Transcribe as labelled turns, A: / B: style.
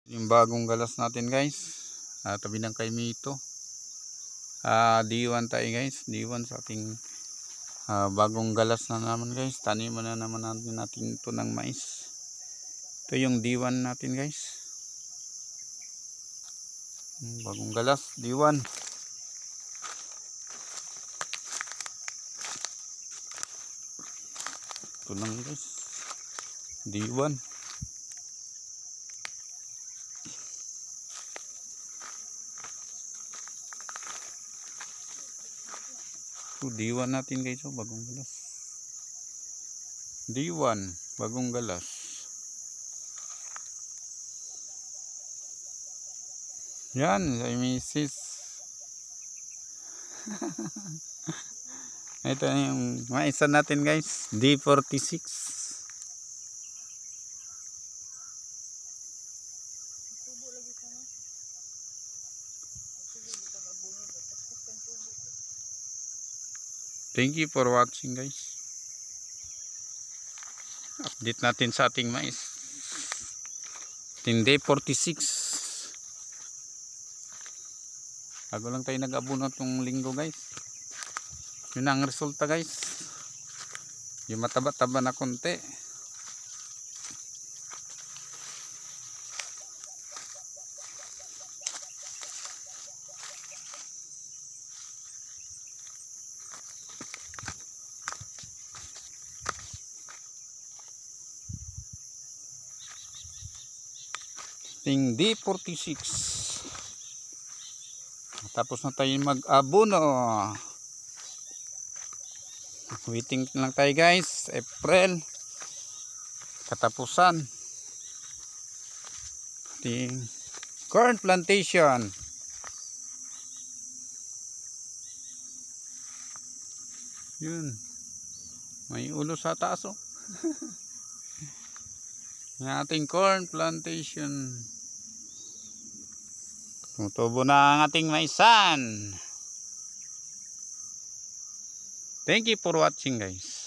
A: Yung bagong galas natin guys, tabi ng kay Mito. D1 tayo guys, D1 sa ating bagong galas na naman guys. Taniman na naman natin ito ng mais. Ito yung D1 natin guys, bagong galas D1. Ito lang guys, D1. D1 natin guys, bagong galas. D1 bagong galas. Yan ay misis. Ito yung maisa natin guys, D46. Thank you for watching guys. Update natin sa ating mais. D46. Bago lang tayo nag-abono itong linggo guys. Yun ang resulta guys. Yung mataba-taba na konti. D46. Tapos na tayo mag-abono. Waiting lang tayo guys. April. Katapusan. Ating corn plantation. Yun. May ulo sa taas oh. Yung ating corn plantation. Tumutubo na ang ating maisan. Thank you for watching guys.